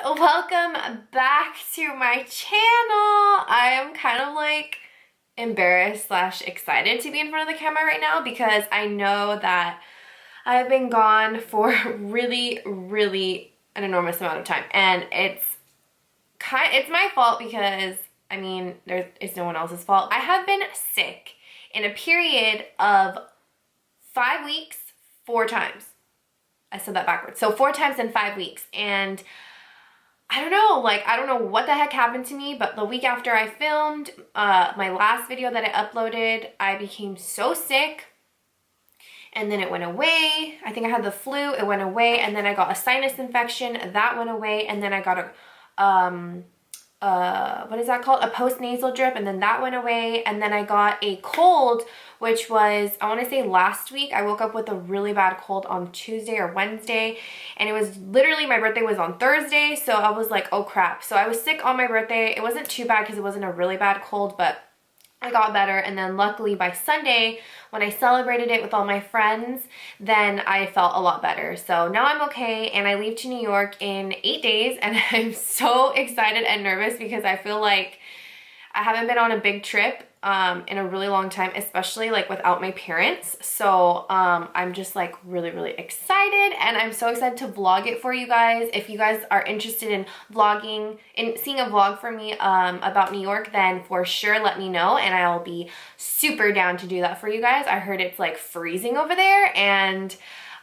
welcome back to my channel. I am kind of like embarrassed slash excited to be in front of the camera right now because I know that I've been gone for really an enormous amount of time, and it's my fault because I mean it's no one else's fault. I have been sick in a period of 5 weeks 4 times. I said that backwards. So 4 times in 5 weeks. And I don't know what the heck happened to me, but the week after I filmed my last video that I uploaded, I became so sick and then it went away. I think I had the flu, it went away, and then I got a sinus infection, that went away, and then I got what is that called? A post-nasal drip, and then that went away, and then I got a cold, which was, I want to say last week. I woke up with a really bad cold on Tuesday or Wednesday, and it was literally, my birthday was on Thursday, so I was like, oh crap. So I was sick on my birthday. It wasn't too bad because it wasn't a really bad cold, but I got better, and then luckily by Sunday, when I celebrated it with all my friends, then I felt a lot better. So now I'm okay, and I leave to New York in 8 days, and I'm so excited and nervous because I feel like I haven't been on a big trip in a really long time, especially like without my parents. So I'm just like really excited, and I'm so excited to vlog it for you guys. If you guys are interested in vlogging and seeing a vlog for me about New York, then for sure let me know, and I'll be super down to do that for you guys. I heard it's like freezing over there, and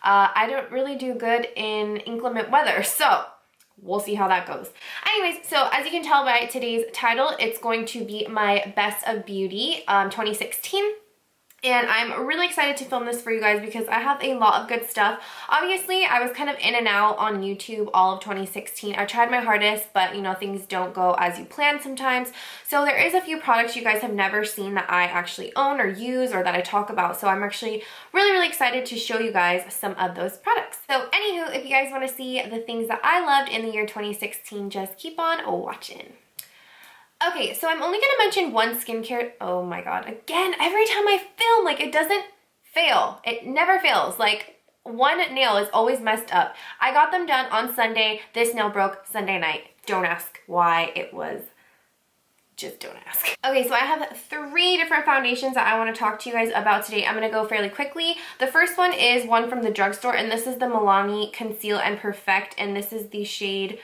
I don't really do good in inclement weather, so we'll see how that goes. Anyways, so as you can tell by today's title, it's going to be my Best of Beauty 2016. And I'm really excited to film this for you guys because I have a lot of good stuff. Obviously, I was kind of in and out on YouTube all of 2016. I tried my hardest, but you know, things don't go as you plan sometimes. So there is a few products you guys have never seen that I actually own or use or that I talk about. So I'm actually really excited to show you guys some of those products. So anywho, if you guys want to see the things that I loved in the year 2016, just keep on watching. Okay, so I'm only going to mention one skincare. Oh my god, again, every time I film, like, it doesn't fail. It never fails. Like, one nail is always messed up. I got them done on Sunday. This nail broke Sunday night. Don't ask why it was. Just don't ask. Okay, so I have 3 different foundations that I want to talk to you guys about today. I'm going to go fairly quickly. The first one is one from the drugstore, and this is the Milani Conceal and Perfect, and this is the shade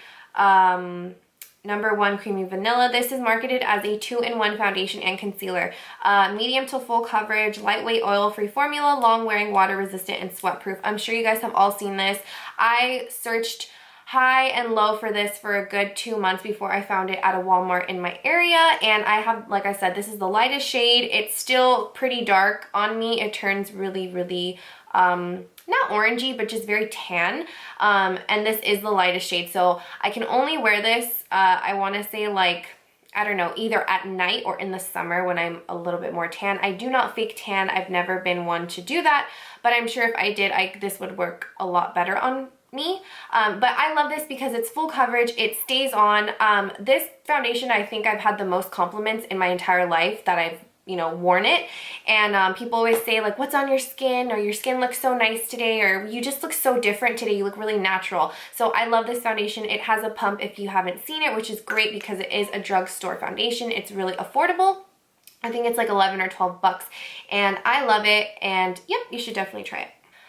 number 1 Creamy Vanilla. This is marketed as a 2-in-1 foundation and concealer. Medium to full coverage, lightweight oil-free formula, long-wearing, water-resistant, and sweat-proof. I'm sure you guys have all seen this. I searched high and low for this for a good 2 months before I found it at a Walmart in my area, and I have, like I said, this is the lightest shade. It's still pretty dark on me. It turns really not orangey, but just very tan, and this is the lightest shade, so I can only wear this, I want to say, like, I don't know, either at night or in the summer when I'm a little bit more tan. I do not fake tan. I've never been one to do that, but I'm sure if I did, this would work a lot better on me. But I love this because it's full coverage. It stays on. This foundation, I think I've had the most compliments in my entire life that I've worn it, and people always say, like, what's on your skin, or your skin looks so nice today, or you just look so different today, you look really natural. So I love this foundation. It has a pump if you haven't seen it, which is great because it is a drugstore foundation. It's really affordable. I think it's like 11 or 12 bucks, and I love it, and yep, you should definitely try it.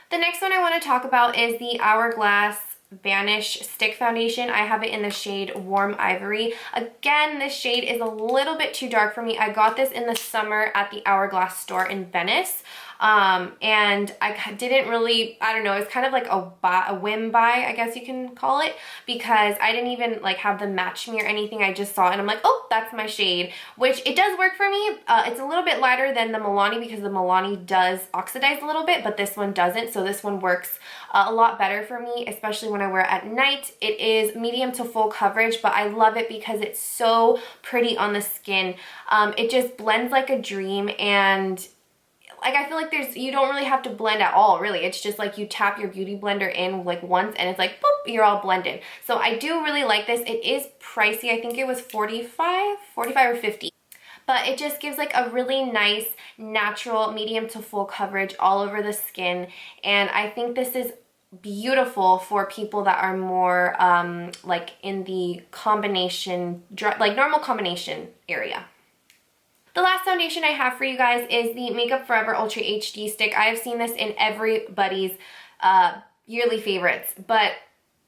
The next one I want to talk about is the Hourglass Vanish Stick Foundation. I have it in the shade Warm Ivory. Again, this shade is a little bit too dark for me. I got this in the summer at the Hourglass store in Venice. And I didn't really, I don't know, it's kind of like a whim buy, I guess you can call it, because I didn't even like have them match me or anything. I just saw it and I'm like, oh, that's my shade, which it does work for me. It's a little bit lighter than the Milani because the Milani does oxidize a little bit, but this one doesn't. So this one works a lot better for me, especially when I wear it at night. It is medium to full coverage, but I love it because it's so pretty on the skin. It just blends like a dream, and like, I feel like you don't really have to blend at all, really. It's just like you tap your beauty blender in like once and it's like, boop, you're all blended. So I do really like this. It is pricey. I think it was $45 or $50. But it just gives like a really nice, natural, medium to full coverage all over the skin. And I think this is beautiful for people that are more like in the combination, like normal combination area. The last foundation I have for you guys is the Makeup Forever Ultra HD stick. I have seen this in everybody's yearly favorites, but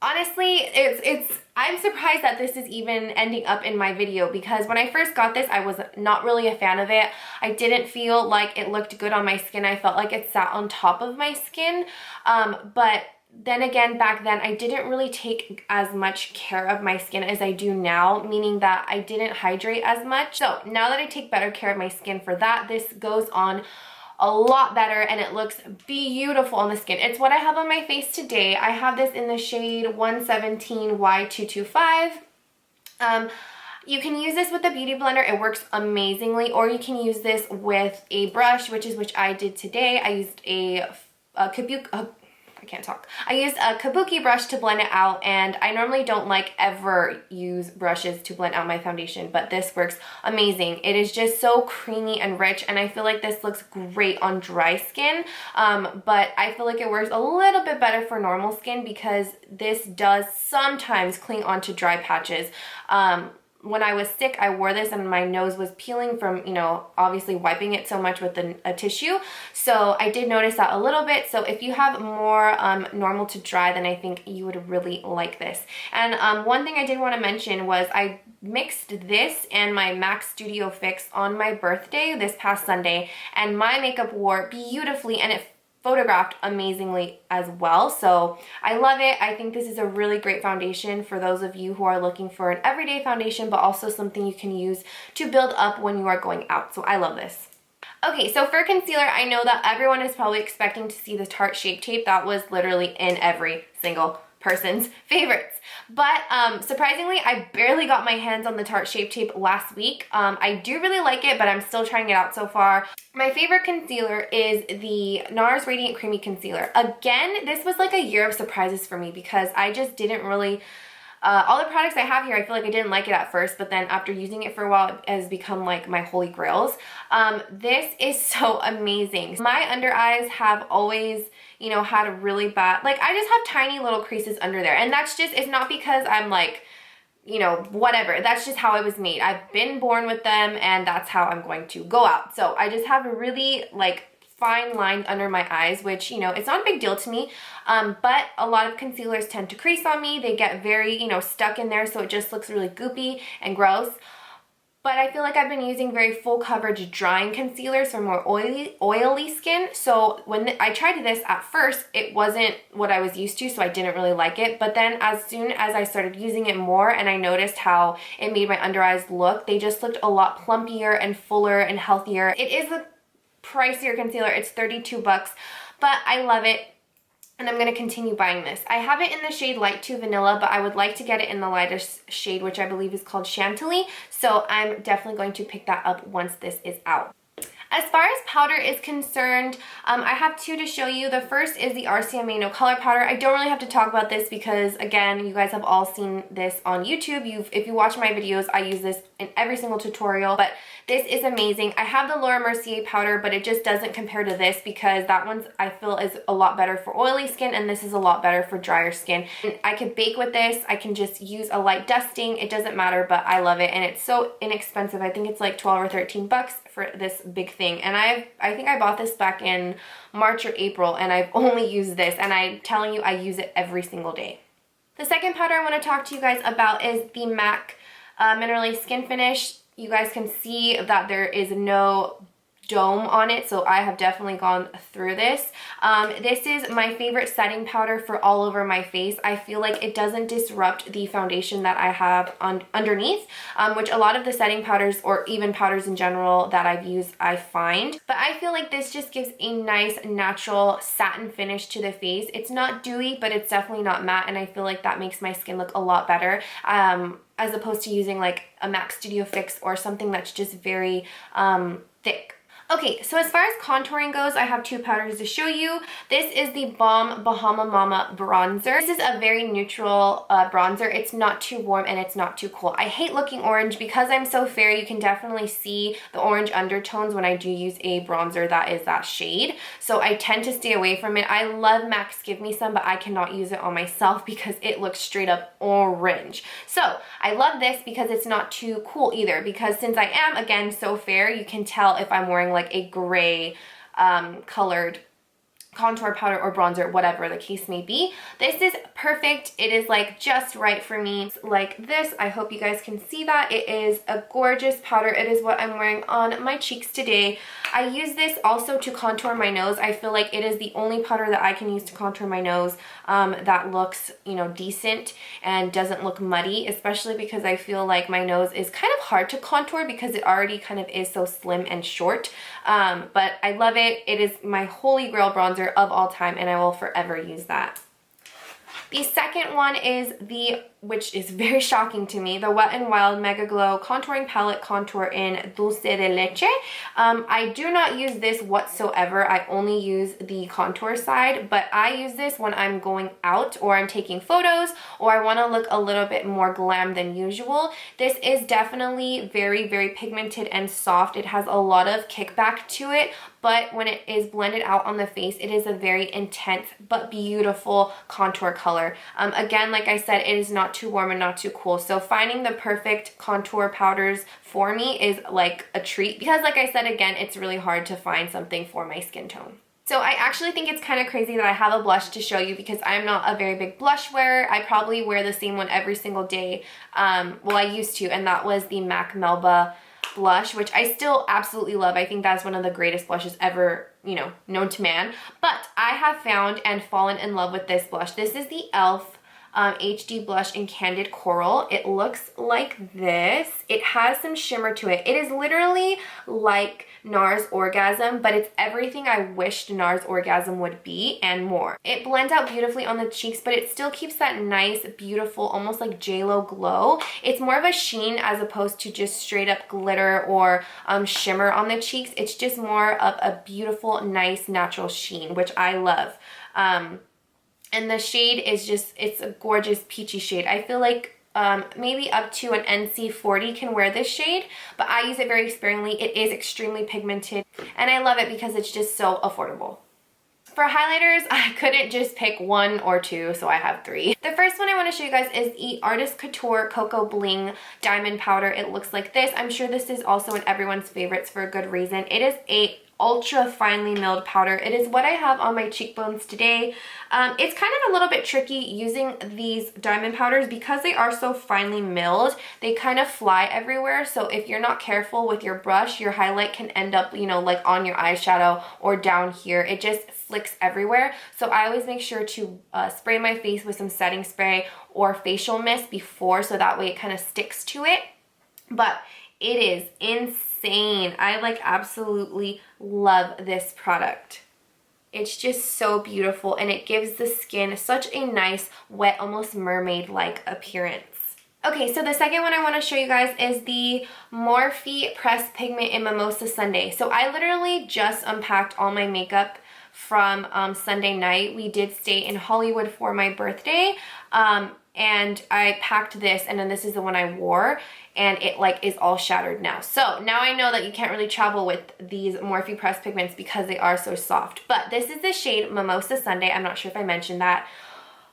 honestly, I'm surprised that this is even ending up in my video, because when I first got this, I was not really a fan of it. I didn't feel like it looked good on my skin. I felt like it sat on top of my skin, but then again, back then, I didn't really take as much care of my skin as I do now, meaning that I didn't hydrate as much. So now that I take better care of my skin for that, this goes on a lot better and it looks beautiful on the skin. It's what I have on my face today. I have this in the shade 117Y225. You can use this with a beauty blender. It works amazingly, or you can use this with a brush, which I did today. I used I used a kabuki brush to blend it out, and I normally don't like ever use brushes to blend out my foundation, but this works amazing. It is just so creamy and rich, and I feel like this looks great on dry skin, but I feel like it works a little bit better for normal skin because this does sometimes cling onto dry patches. When I was sick, I wore this and my nose was peeling from, you know, obviously wiping it so much with a tissue. So I did notice that a little bit. So if you have more normal to dry, then I think you would really like this. And one thing I did want to mention was I mixed this and my MAC Studio Fix on my birthday this past Sunday, and my makeup wore beautifully and it photographed amazingly as well. So I love it. I think this is a really great foundation for those of you who are looking for an everyday foundation, but also something you can use to build up when you are going out. So I love this. Okay, so for concealer, I know that everyone is probably expecting to see the Tarte Shape Tape. That was literally in every single person's favorites. But surprisingly, I barely got my hands on the Tarte Shape Tape last week. I do really like it, but I'm still trying it out so far. My favorite concealer is the NARS Radiant Creamy Concealer. Again, this was like a year of surprises for me because I just didn't really... all the products I have here, I feel like I didn't like it at first, but then after using it for a while, it has become like my holy grails. This is so amazing. My under eyes have always, you know, had a really bad, like I just have tiny little creases under there. And that's just, it's not because I'm like, you know, whatever. That's just how I was made. I've been born with them and that's how I'm going to go out. So I just have a really like fine lines under my eyes, which, you know, it's not a big deal to me, but a lot of concealers tend to crease on me. They get very, you know, stuck in there, so it just looks really goopy and gross. But I feel like I've been using very full coverage drying concealers for more oily skin. So when I tried this at first, it wasn't what I was used to, so I didn't really like it. But then as soon as I started using it more and I noticed how it made my under eyes look, they just looked a lot plumpier and fuller and healthier. It is a pricier concealer. It's 32 bucks, but I love it. And I'm going to continue buying this. I have it in the shade Light 2 Vanilla, but I would like to get it in the lightest shade, which I believe is called Chantilly. So I'm definitely going to pick that up once this is out. As far as powder is concerned, I have two to show you. The first is the RCMA No Color Powder. I don't really have to talk about this because, again, you guys have all seen this on YouTube. If you watch my videos, I use this in every single tutorial, but this is amazing. I have the Laura Mercier powder, but it just doesn't compare to this because that one's, I feel, is a lot better for oily skin, and this is a lot better for drier skin. And I could bake with this. I can just use a light dusting. It doesn't matter, but I love it, and it's so inexpensive. I think it's like 12 or 13 bucks for this big thing, and I think I bought this back in March or April, and I've only used this, and I'm telling you, I use it every single day. The second powder I want to talk to you guys about is the MAC Mineral Skin Finish. You guys can see that there is no dome on it, so I have definitely gone through this. This is my favorite setting powder for all over my face. I feel like it doesn't disrupt the foundation that I have underneath, which a lot of the setting powders, or even powders in general that I've used, I find. But I feel like this just gives a nice natural satin finish to the face. It's not dewy, but it's definitely not matte, and I feel like that makes my skin look a lot better. As opposed to using like a MAC Studio Fix or something that's just very thick. Okay, so as far as contouring goes, I have two powders to show you. This is the Balm Bahama Mama bronzer. This is a very neutral bronzer. It's not too warm and it's not too cool. I hate looking orange. Because I'm so fair, you can definitely see the orange undertones when I do use a bronzer that is that shade. So I tend to stay away from it. I love MAC's Give Me Some, but I cannot use it on myself because it looks straight up orange. So I love this because it's not too cool either, because since I am, again, so fair, you can tell if I'm wearing like a gray colored contour powder or bronzer, whatever the case may be. This is perfect. It is like just right for me. Like this, I hope you guys can see that. It is a gorgeous powder. It is what I'm wearing on my cheeks today. I use this also to contour my nose. I feel like it is the only powder that I can use to contour my nose that looks, you know, decent and doesn't look muddy, especially because I feel like my nose is kind of hard to contour because it already kind of is so slim and short. But I love it. It is my holy grail bronzer of all time, and I will forever use that. The second one is which is very shocking to me, the Wet n Wild Mega Glow Contouring Palette Contour in Dulce de Leche. I do not use this whatsoever. I only use the contour side, but I use this when I'm going out or I'm taking photos or I want to look a little bit more glam than usual. This is definitely very, very pigmented and soft. It has a lot of kickback to it, but when it is blended out on the face, it is a very intense but beautiful contour color. Again, like I said, it is not too warm and not too cool. So finding the perfect contour powders for me is like a treat because, like I said, again, it's really hard to find something for my skin tone. So I actually think it's kind of crazy that I have a blush to show you because I'm not a very big blush wearer. I probably wear the same one every single day. Well, I used to, and that was the MAC Melba blush, which I still absolutely love. I think that's one of the greatest blushes ever, you know, known to man. But I have found and fallen in love with this blush. This is the e.l.f. HD blush in Candid Coral. It looks like this. It has some shimmer to it. It is literally like NARS Orgasm, but it's everything I wished NARS Orgasm would be and more. It blends out beautifully on the cheeks, but it still keeps that nice, beautiful, almost like J.Lo glow. It's more of a sheen as opposed to just straight up glitter or shimmer on the cheeks. It's just more of a beautiful, nice, natural sheen, which I love. And the shade is just, it's a gorgeous peachy shade. I feel like maybe up to an NC40 can wear this shade, but I use it very sparingly. It is extremely pigmented, and I love it because it's just so affordable. For highlighters, I couldn't just pick one or two, so I have three. The first one I want to show you guys is the Artist Couture Cocoa Bling Diamond Powder. It looks like this. I'm sure this is also in everyone's favorites for a good reason. It is a ultra finely milled powder. It is what I have on my cheekbones today. It's kind of a little bit tricky using these diamond powders because they are so finely milled. They kind of fly everywhere, so if you're not careful with your brush, your highlight can end up, you know, like on your eyeshadow or down here. It just flicks everywhere. So I always make sure to spray my face with some setting spray or facial mist before, so that way it kind of sticks to it. But it is insane. I like absolutely love this product. It's just so beautiful, and it gives the skin such a nice, wet, almost mermaid-like appearance. Okay, so the second one I want to show you guys is the Morphe Pressed Pigment in Mimosa Sunday. So I literally just unpacked all my makeup from Sunday night. We did stay in Hollywood for my birthday, and I packed this, and then this is the one I wore, and it like is all shattered now. So now I know that you can't really travel with these Morphe Pressed Pigments because they are so soft. But this is the shade Mimosa Sunday. I'm not sure if I mentioned that.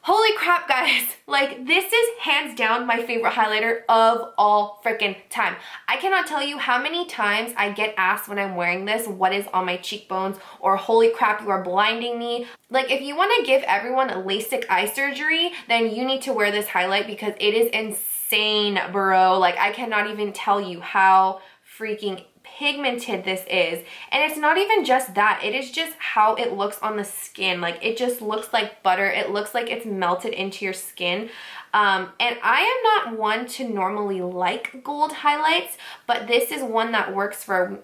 Holy crap, guys. Like, this is hands down my favorite highlighter of all freaking time. I cannot tell you how many times I get asked when I'm wearing this what is on my cheekbones, or holy crap, you are blinding me. Like, if you want to give everyone a LASIK eye surgery, then you need to wear this highlight because it is insane, bro. Like, I cannot even tell you how freaking pigmented this is. And it's not even just that, it is just how it looks on the skin. Like, it just looks like butter. It looks like it's melted into your skin. And I am not one to normally like gold highlights, but this is one that works for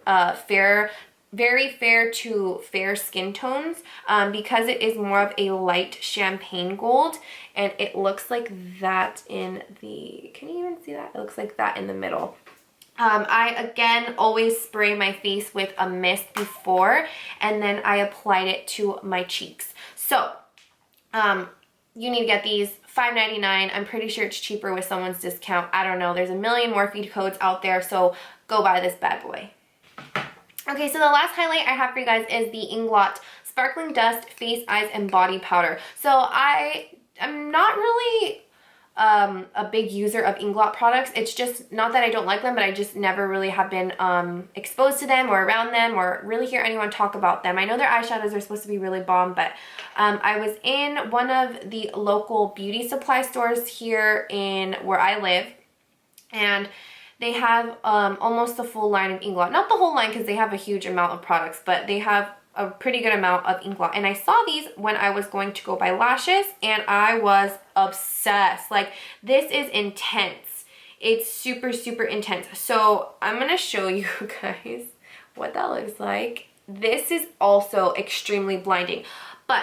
very fair to fair skin tones, because it is more of a light champagne gold, and it looks like that in the, can you even see that? It looks like that in the middle. I, again, always spray my face with a mist before, and then I applied it to my cheeks. So, you need to get these. $5.99. I'm pretty sure it's cheaper with someone's discount. I don't know. There's a million Morphe codes out there, so go buy this bad boy. Okay, so the last highlight I have for you guys is the Inglot Sparkling Dust Face, Eyes, and Body Powder. So I'm not really a big user of Inglot products. It's just not that I don't like them, but I just never really have been exposed to them or around them or really hear anyone talk about them. I know their eyeshadows are supposed to be really bomb, but I was in one of the local beauty supply stores here in where I live, and they have almost the full line of Inglot. Not the whole line because they have a huge amount of products, but they have a pretty good amount of Inglot. And I saw these when I was going to go buy lashes, and I was obsessed. Like, this is intense. It's super, super intense. So I'm going to show you guys what that looks like. This is also extremely blinding, but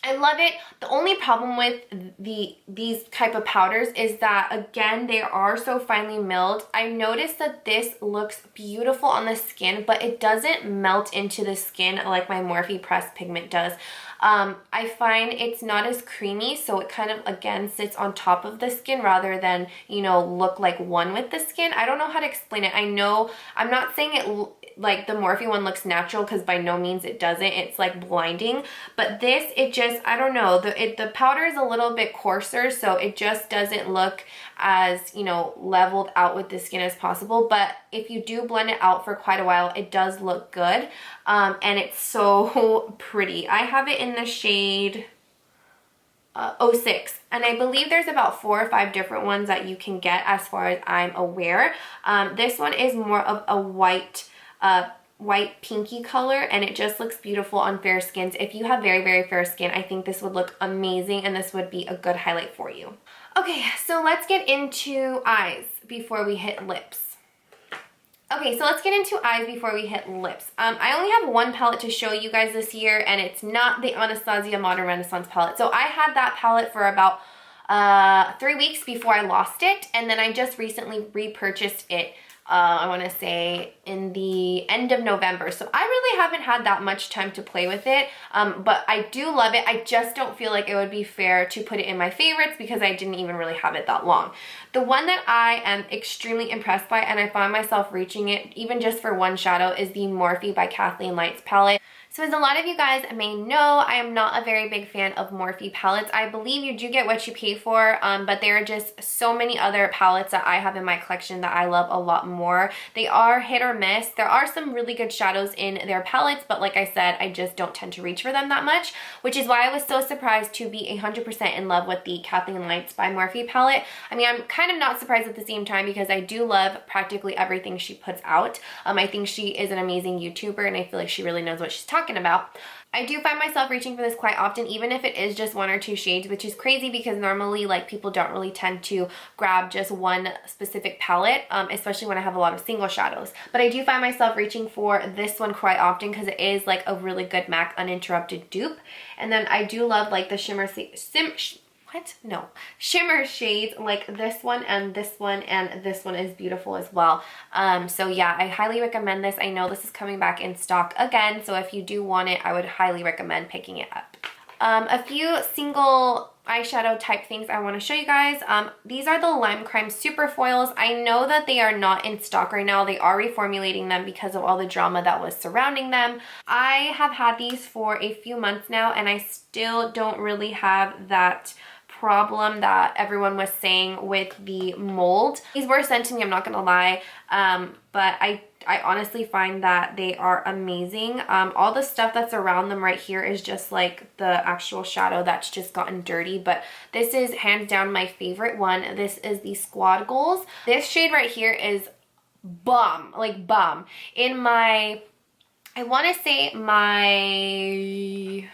I love it. The only problem with these type of powders is that, again, they are so finely milled. I noticed that this looks beautiful on the skin, but it doesn't melt into the skin like my Morphe Pressed Pigment does. I find it's not as creamy, so it kind of, again, sits on top of the skin rather than, you know, look like one with the skin. I don't know how to explain it. I know, I'm not saying it like the Morphe one looks natural, because by no means it doesn't. It's like blinding. But this, it just, I don't know, the powder is a little bit coarser, so it just doesn't look as, you know, leveled out with the skin as possible. But if you do blend it out for quite a while, it does look good. And it's so pretty. I have it in the shade 06, and I believe there's about 4 or 5 different ones that you can get as far as I'm aware. This one is more of a white pinky color, and it just looks beautiful on fair skins. If you have very, very fair skin, I think this would look amazing, and this would be a good highlight for you. Okay, so let's get into eyes before we hit lips. Okay, so let's get into eyes before we hit lips. I only have one palette to show you guys this year, and it's not the Anastasia Modern Renaissance palette. So I had that palette for about 3 weeks before I lost it, and then I just recently repurchased it. I want to say in the end of November. So I really haven't had that much time to play with it, but I do love it. I just don't feel like it would be fair to put it in my favorites because I didn't even really have it that long. The one that I am extremely impressed by, and I find myself reaching it even just for one shadow, is the Morphe by Kathleen Lights palette. So as a lot of you guys may know, I am not a very big fan of Morphe palettes. I believe you do get what you pay for, but there are just so many other palettes that I have in my collection that I love a lot more. They are hit or miss. There are some really good shadows in their palettes, but like I said, I just don't tend to reach for them that much, which is why I was so surprised to be 100% in love with the Kathleen Lights by Morphe palette. I mean, I'm kind of not surprised at the same time because I do love practically everything she puts out. I think she is an amazing YouTuber, and I feel like she really knows what she's talking about. I do find myself reaching for this quite often, even if it is just 1 or 2 shades, which is crazy because normally like people don't really tend to grab just one specific palette, especially when I have a lot of single shadows. But I do find myself reaching for this one quite often because it is like a really good MAC uninterrupted dupe. And then I do love like the shimmer shades like this one, and this one is beautiful as well. So yeah, I highly recommend this. I know this is coming back in stock again, so if you do want it, I would highly recommend picking it up. A few single eyeshadow type things I want to show you guys. These are the Lime Crime Super Foils. I know that they are not in stock right now. They are reformulating them because of all the drama that was surrounding them. I have had these for a few months now, and I still don't really have that problem that everyone was saying with the mold. These were sent to me, I'm not gonna lie, but I honestly find that they are amazing. All the stuff that's around them right here is just like the actual shadow that's just gotten dirty, but this is hands down my favorite one. This is the Squad Goals. This shade right here is bomb, like bomb. In my, I want to say my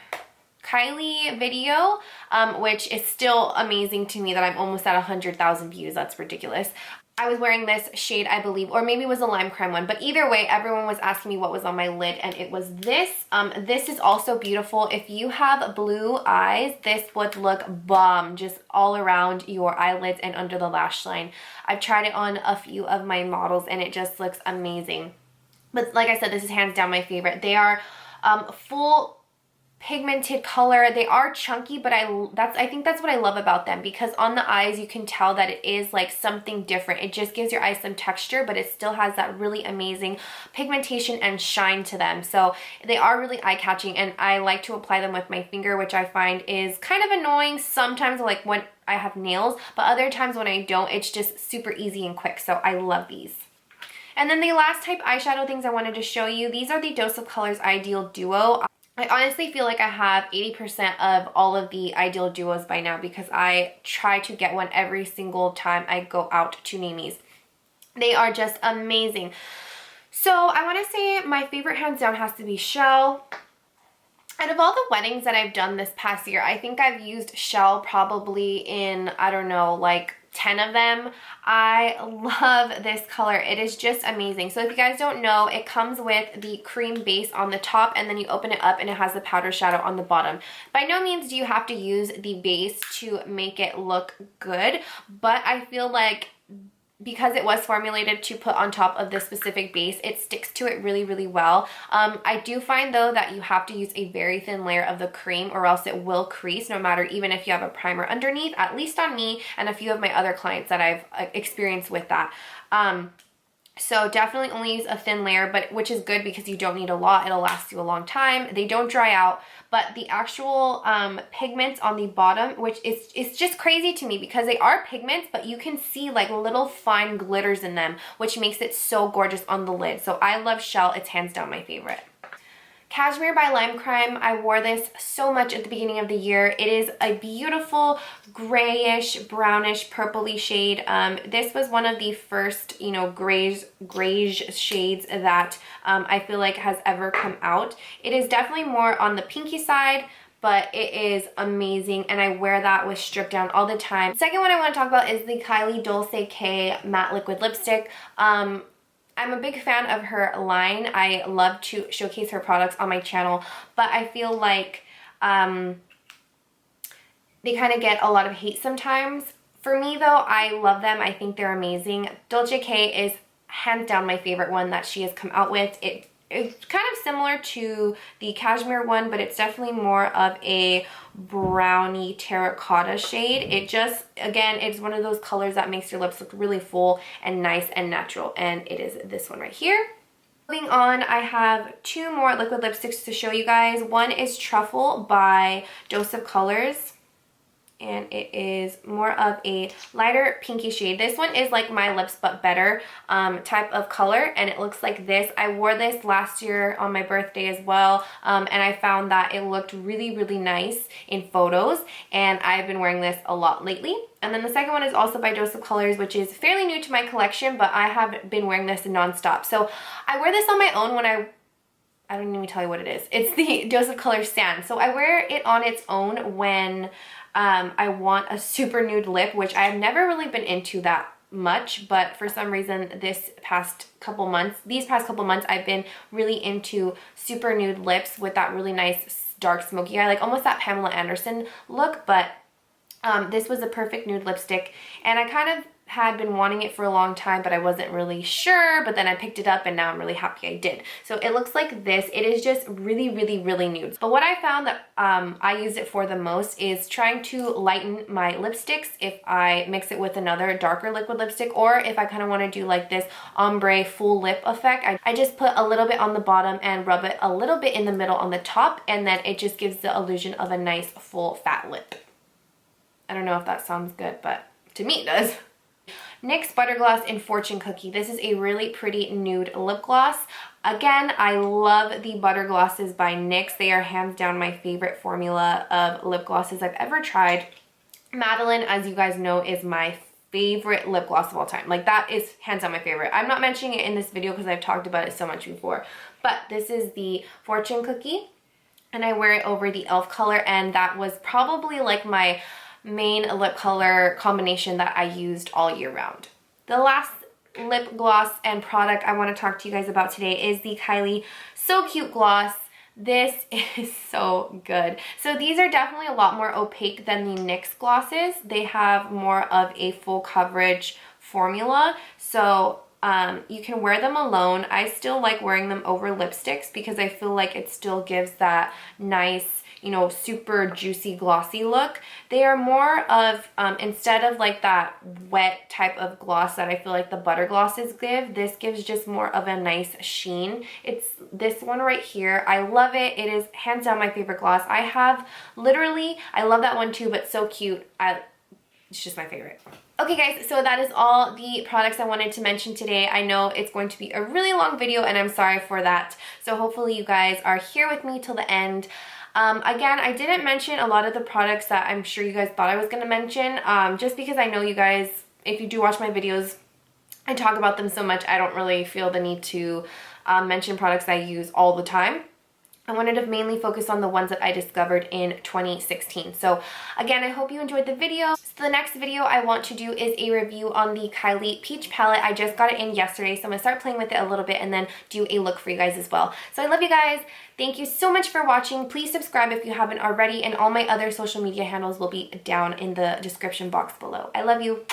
Kylie video, which is still amazing to me that I'm almost at 100,000 views. That's ridiculous. I was wearing this shade, I believe, or maybe it was a lime crime one, but either way, everyone was asking me what was on my lid, and it was this. This is also beautiful. If you have blue eyes, this would look bomb just all around your eyelids and under the lash line. I've tried it on a few of my models, and it just looks amazing. But like I said, this is hands down my favorite. They are full pigmented color. They are chunky, but I think that's what I love about them, because on the eyes you can tell that it is like something different. It just gives your eyes some texture, but it still has that really amazing pigmentation and shine to them. So they are really eye-catching, and I like to apply them with my finger, which I find is kind of annoying sometimes, like when I have nails, but other times when I don't, it's just super easy and quick. So I love these. And then the last type eyeshadow things I wanted to show you, these are the Dose of Colors Ideal Duo. I honestly feel like I have 80% of all of the Ideal Duos by now, because I try to get one every single time I go out to Nimi's. They are just amazing. So I want to say my favorite hands down has to be Shell. Out of all the weddings that I've done this past year, I think I've used Shell probably in, I don't know, like 10 of them. I love this color. It is just amazing. So if you guys don't know, it comes with the cream base on the top, and then you open it up and it has the powder shadow on the bottom. By no means do you have to use the base to make it look good, but I feel like because it was formulated to put on top of this specific base, it sticks to it really, really well. I do find though that you have to use a very thin layer of the cream, or else it will crease, no matter, even if you have a primer underneath, at least on me and a few of my other clients that I've experienced with that. So definitely only use a thin layer, but which is good because you don't need a lot. It'll last you a long time. They don't dry out, but the actual pigments on the bottom, which it's just crazy to me because they are pigments, but you can see like little fine glitters in them, which makes it so gorgeous on the lid. So I love Shell. It's hands down my favorite. Cashmere by Lime Crime. I wore this so much at the beginning of the year. It is a beautiful grayish, brownish, purpley shade. This was one of the first, you know, grayish shades that I feel like has ever come out. It is definitely more on the pinky side, but it is amazing, and I wear that with Strip Down all the time. The second one I want to talk about is the Kylie Dulce K Matte Liquid Lipstick. I'm a big fan of her line. I love to showcase her products on my channel, but I feel like they kind of get a lot of hate sometimes. For me though, I love them. I think they're amazing. Dulce K is hands down my favorite one that she has come out with. It's kind of similar to the Cashmere one, but it's definitely more of a brownie terracotta shade. It just, again, it's one of those colors that makes your lips look really full and nice and natural, and it is this one right here. Moving on, I have two more liquid lipsticks to show you guys. One is Truffle by Dose of Colors, and it is more of a lighter pinky shade. This one is like My Lips But Better type of color, and it looks like this. I wore this last year on my birthday as well, and I found that it looked really, really nice in photos, and I've been wearing this a lot lately. And then the second one is also by Dose of Colors, which is fairly new to my collection, but I have been wearing this nonstop. So I wear this on my own when I don't even tell you what it is. It's the Dose of Colors Sand. So I wear it on its own when I want a super nude lip, which I've never really been into that much, but for some reason these past couple months, I've been really into super nude lips with that really nice dark smoky eye, like almost that Pamela Anderson look, but this was a perfect nude lipstick, and I kind of had been wanting it for a long time, but I wasn't really sure, but then I picked it up and now I'm really happy I did. So it looks like this. It is just really, really, really nude. But what I found that I use it for the most is trying to lighten my lipsticks if I mix it with another darker liquid lipstick, or if I kind of want to do like this ombre full lip effect. I just put a little bit on the bottom and rub it a little bit in the middle on the top, and then it just gives the illusion of a nice full fat lip. I don't know if that sounds good, but to me it does. NYX Butter Gloss in Fortune Cookie. This is a really pretty nude lip gloss. Again, I love the butter glosses by NYX. They are hands down my favorite formula of lip glosses I've ever tried. Madeline, as you guys know, is my favorite lip gloss of all time. Like, that is hands down my favorite. I'm not mentioning it in this video because I've talked about it so much before, but this is the Fortune Cookie. and I wear it over the e.l.f. color, and that was probably like my main lip color combination that I used all year round. The last lip gloss and product I want to talk to you guys about today is the Kylie So Cute Gloss. This is so good. So these are definitely a lot more opaque than the NYX glosses. They have more of a full coverage formula, so you can wear them alone. I still like wearing them over lipsticks because I feel like it still gives that nice, you know, super juicy glossy look. They are more of, instead of like that wet type of gloss that I feel like the butter glosses give, this gives just more of a nice sheen. It's this one right here. I love it. It is hands down my favorite gloss. I have literally, I love that one too, but So Cute, it's just my favorite. Okay guys, so that is all the products I wanted to mention today. I know it's going to be a really long video and I'm sorry for that. So hopefully you guys are here with me till the end. Again, I didn't mention a lot of the products that I'm sure you guys thought I was going to mention, just because I know you guys, if you do watch my videos, I talk about them so much, I don't really feel the need to mention products I use all the time. I wanted to mainly focus on the ones that I discovered in 2016. So again, I hope you enjoyed the video. So the next video I want to do is a review on the Kylie Peach Palette. I just got it in yesterday, so I'm going to start playing with it a little bit and then do a look for you guys as well. So I love you guys. Thank you so much for watching. Please subscribe if you haven't already, and all my other social media handles will be down in the description box below. I love you.